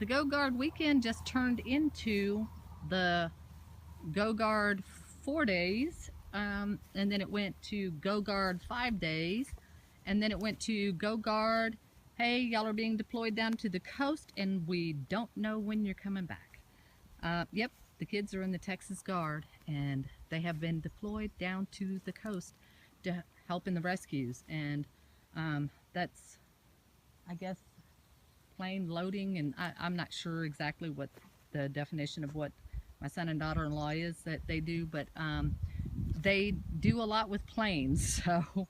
the Go Guard weekend just turned into the Go Guard 4 days, and then it went to Go Guard 5 days, and then it went to Go Guard, hey, y'all are being deployed down to the coast and we don't know when you're coming back. Yep, the kids are in the Texas Guard and they have been deployed down to the coast to help in the rescues, and that's, I guess, plane loading, and I'm not sure exactly what the definition of what my son and daughter-in-law is that they do, but they do a lot with planes, so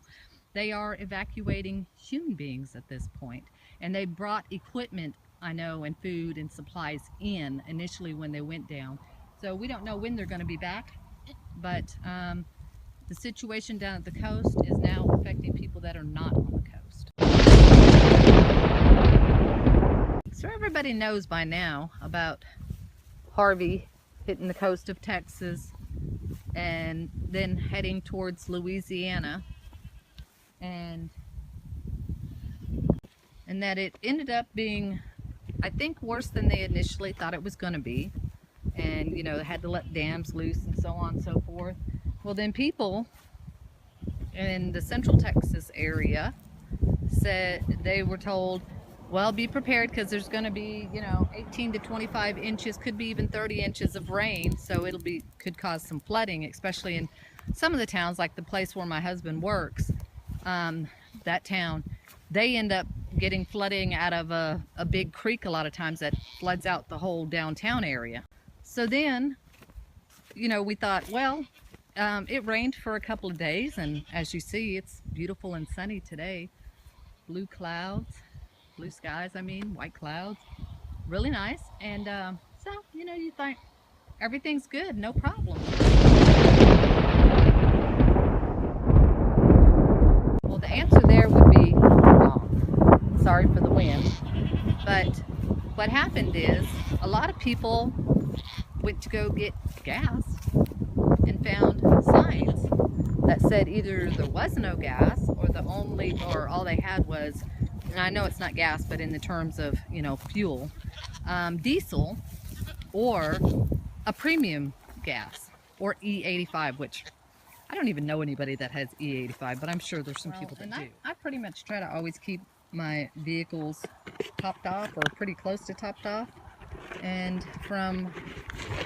they are evacuating human beings at this point. And they brought equipment, I know, and food and supplies in initially when they went down. So we don't know when they're going to be back, but the situation down at the coast is now affecting people that are not on the coast. So everybody knows by now about Harvey hitting the coast of Texas and then heading towards Louisiana, and that it ended up being, I think, worse than they initially thought it was going to be. And you know, they had to let dams loose and so on and so forth. Well, then people in the central Texas area said, they were told, well, be prepared because there's going to be, you know, 18 to 25 inches, could be even 30 inches of rain. So could cause some flooding, especially in some of the towns, like the place where my husband works. That town, they end up getting flooding out of a big creek a lot of times that floods out the whole downtown area. So then, you know, we thought, well, it rained for a couple of days, and as you see, it's beautiful and sunny today. Blue clouds, blue skies, I mean, white clouds, really nice. And so, you know, you think everything's good, no problem. Well, the answer there would be wrong. Sorry for the wind. But what happened is a lot of people went to go get gas and found signs that said either there was no gas or all they had was, and I know it's not gas, but in the terms of, you know, fuel, diesel, or a premium gas, or E85, which I don't even know anybody that has E85, but I'm sure there's some people that do. I pretty much try to always keep my vehicles topped off or pretty close to topped off. And from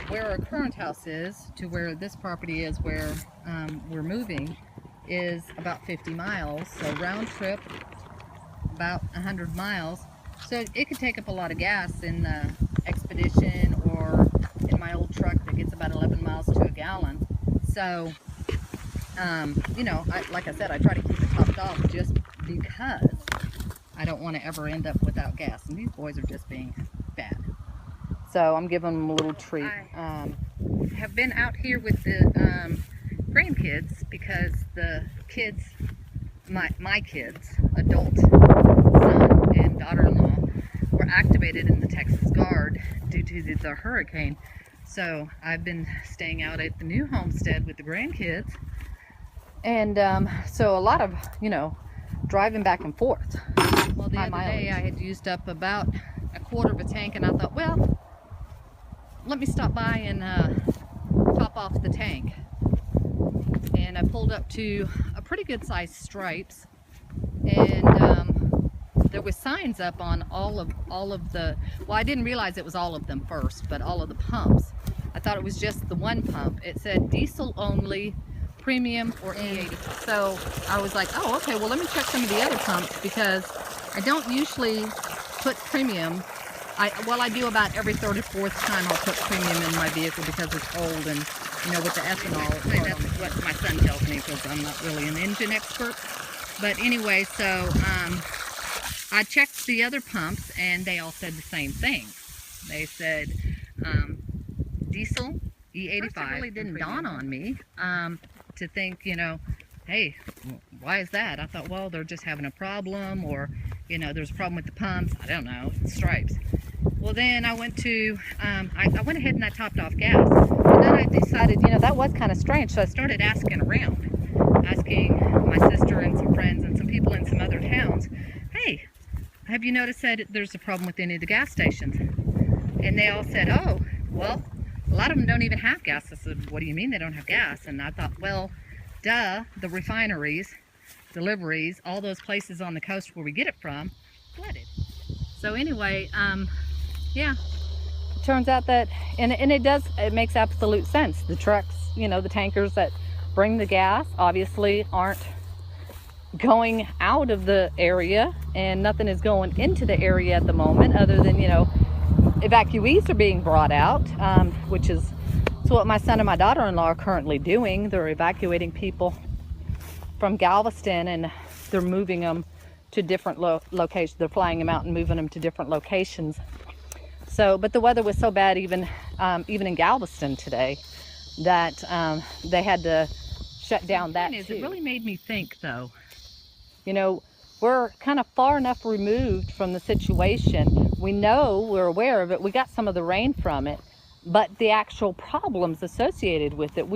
where our current house is to where this property is, where we're moving, is about 50 miles. So round trip, about 100 miles. So it could take up a lot of gas in the Expedition or in my old truck that gets about 11 miles to a gallon. So, you know, like I said, I try to keep it topped off just because I don't want to ever end up without gas. And these boys are just being bad. So I'm giving them a little treat. I have been out here with the grandkids because the kids, my kids, adult son and daughter-in-law, were activated in the Texas Guard due to the hurricane. So I've been staying out at the new homestead with the grandkids. And so a lot of, you know, driving back and forth. Well, the other day I had used up about a quarter of a tank, and I thought, well, let me stop by and top off the tank. And I pulled up to a pretty good sized Stripes, and there was signs up on all of the, well, I didn't realize it was all of them first, but all of the pumps. I thought it was just the one pump. It said diesel only, premium, or E85. So I was like, oh, okay, well, let me check some of the other pumps, because I don't usually put premium. Well, I do about every 3rd or 4th time I'll put premium in my vehicle because it's old, and, you know, with the ethanol, that's what my son tells me because I'm not really an engine expert. But anyway, so I checked the other pumps and they all said the same thing. They said diesel, E85. First, it really didn't dawn on me to think, you know, hey, why is that? I thought, well, they're just having a problem, or, you know, there's a problem with the pumps. I don't know, Stripes. Well, then I went to, I went ahead and I topped off gas. And then I decided, you know, that was kind of strange. So I started asking around, asking my sister and some friends and some people in some other towns, hey, have you noticed that there's a problem with any of the gas stations? And they all said, oh, well, a lot of them don't even have gas. I said, what do you mean they don't have gas? And I thought, well, duh, the refineries, deliveries, all those places on the coast where we get it from, flooded. So anyway, yeah, it turns out that, and it makes absolute sense. The trucks, the tankers that bring the gas obviously aren't going out of the area, and nothing is going into the area at the moment other than, evacuees are being brought out, which is what my son and my daughter-in-law are currently doing. They're evacuating people from Galveston, and they're moving them to different locations. They're flying them out and moving them to different locations. So, but the weather was so bad even in Galveston today that they had to shut down that too. It really made me think, though. We're kind of far enough removed from the situation. We're aware of it. We got some of the rain from it, but the actual problems associated with it,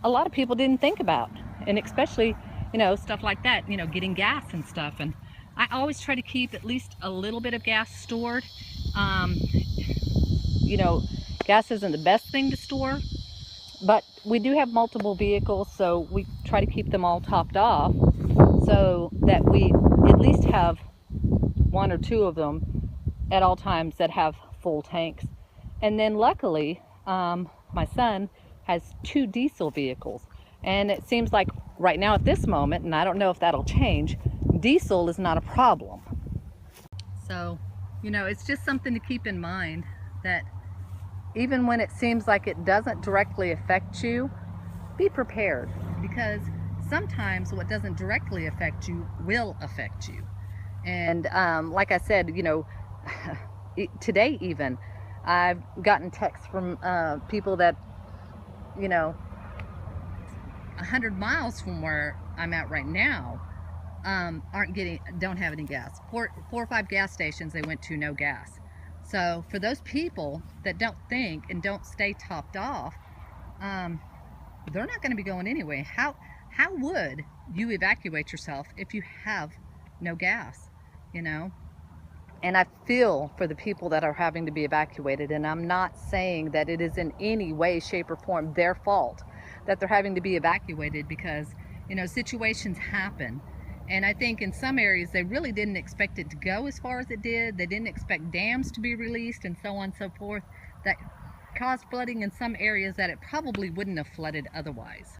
a lot of people didn't think about. And especially, stuff like that, getting gas and stuff. And I always try to keep at least a little bit of gas stored. Gas isn't the best thing to store, but we do have multiple vehicles, so we try to keep them all topped off so that we at least have one or two of them at all times that have full tanks. And then luckily, my son has 2 diesel vehicles, and it seems like right now at this moment, and I don't know if that'll change, diesel is not a problem. So, it's just something to keep in mind, that even when it seems like it doesn't directly affect you, be prepared, because sometimes what doesn't directly affect you will affect you. And like I said, today even, I've gotten texts from people that, 100 miles from where I'm at right now, don't have any gas. Four or 5 gas stations they went to, no gas. So for those people that don't think and don't stay topped off, they're not going to be going anyway. How would you evacuate yourself if you have no gas, And I feel for the people that are having to be evacuated, and I'm not saying that it is in any way, shape, or form their fault that they're having to be evacuated, because, situations happen. And I think in some areas they really didn't expect it to go as far as it did. They didn't expect dams to be released and so on and so forth, that caused flooding in some areas that it probably wouldn't have flooded otherwise.